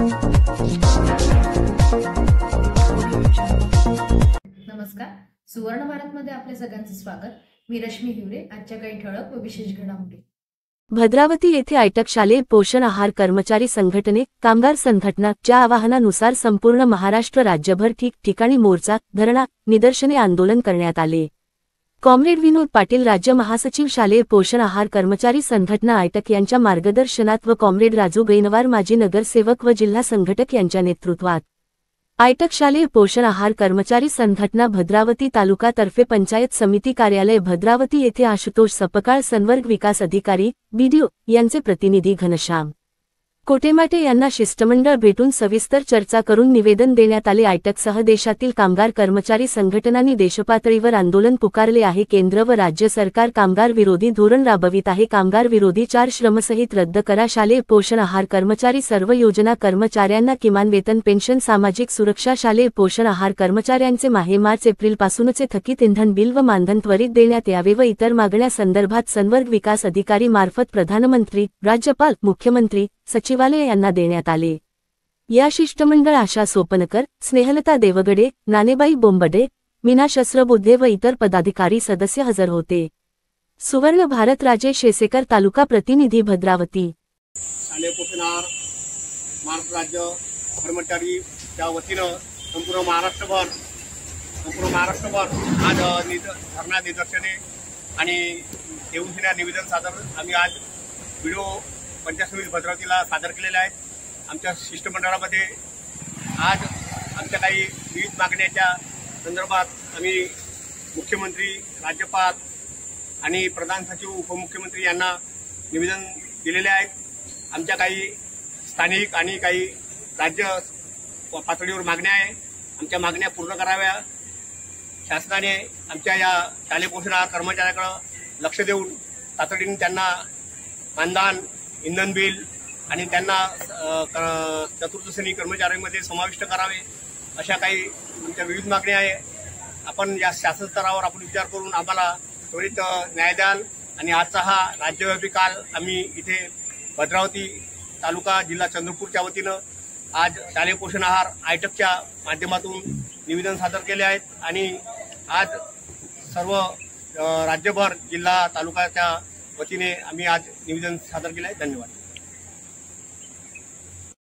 नमस्कार, सुवर्ण भारतमध्ये आपले सगळ्यांचे स्वागत। मी रश्मी हिवरे। आजच्या काही ठळक व विशेष घडामोडी। भद्रावती येथे आयटक शालेय पोषण आहार कर्मचारी संघटने कामगार संघटनाच्या आवाहनानुसार संपूर्ण महाराष्ट्र राज्यभर ठिकठिकाणी मोर्चा, धरणा, निदर्शने आंदोलन करण्यात आले। कॉम्रेड विनोद पाटील राज्य महासचिव शालेय पोषण आहार कर्मचारी संघटना आयटक यांच्या मार्गदर्शनात व कॉम्रेड राजू बेनवार माजी नगरसेवक व जिल्हा संघटक यांच्या नेतृत्वात आयटक शालेय पोषण आहार कर्मचारी संघटना भद्रावती तालुका तर्फे पंचायत समिती कार्यालय भद्रावती येथे आशुतोष सपकाळ संवर्ग विकास अधिकारी बीडीओ यांचे प्रतिनिधी घनश्याम कोटेमाटे यांना शिष्टमंडळ भेटून सविस्तर चर्चा करून निवेदन देण्यात आले। आयटकसह देशातील कामगार कर्मचारी संघटनांनी देशपातळीवर आंदोलन पुकारले आहे। केंद्र व राज्य सरकार कामगार विरोधी धोरण राबवित आहे। कामगार विरोधी 4 श्रमसहित रद्द करा। शालेय पोषण आहार कर्मचारी सर्व योजना कर्मचाऱ्यांना किमान वेतन, पेन्शन, सामाजिक सुरक्षा। शालेय पोषण आहार कर्मचाऱ्यांचे मार्च एप्रिल पासूनचे थकीत इंधन बिल व मानधन त्वरित देण्यात यावे व इतर मागण्या संदर्भात संवर्ग विकास अधिकारी मार्फत प्रधानमंत्री, राज्यपाल, मुख्यमंत्री, सचिवालय यांना देण्यात आले। या शिष्टमंडळ आशा सोपनकर, स्नेहलता देवगडे, नानेबाई बोंबडे, मीना शस्त्रबुद्धे व इतर पदाधिकारी सदस्य हजर होते। सुवर्ण भारत राजेश शेसेकर, तालुका प्रतिनिधी भद्रावती। शालेय पोषण आहार महाराष्ट्र राज्य कर्मचारी च्या वतीनं संपूर्ण महाराष्ट्रभर आज धरणा, निदर्शने आणि देऊनशिऱ्या निवेदन सादर आम्ही आज व्हिडिओ पंचायत समिती भद्रावतीला सादर केलेले आहेत। आमच्या शिष्टमंडळामध्ये आज आमच्या काही विविध मागण्याच्या संदर्भात आम्ही मुख्यमंत्री, राज्यपाल आणि प्रधान सचिव, उपमुख्यमंत्री यांना निवेदन दिलेले आहेत। आमच्या काही स्थानिक आणि काही राज्य पातळीवर मागण्या आहे। आमच्या मागण्या पूर्ण कराव्या। शासनाने आमच्या या शालेय पोषण आहार कर्मचाऱ्याकडे लक्ष देऊन तातडीने त्यांना मानधन, इंधन बिल आणि त्यांना चतुर्थ श्रेणी कर्मचाऱ्यांमध्ये समाविष्ट करावे, अशा काही आमच्या विविध मागण्या आहे। आपण या शासन स्तरावर आपण विचार करून आम्हाला त्वरित न्याय द्याल। आणि आजचा हा राज्यव्यापी काल आम्ही इथे भद्रावती तालुका जिल्हा चंद्रपूरच्या वतीनं आज शालेय पोषण आहार आयटकच्या माध्यमातून निवेदन सादर केले आहेत। आणि आज सर्व राज्यभर जिल्हा तालुक्याच्या वतीने आम्ही आज निवेदन सादर केले आहे। धन्यवाद।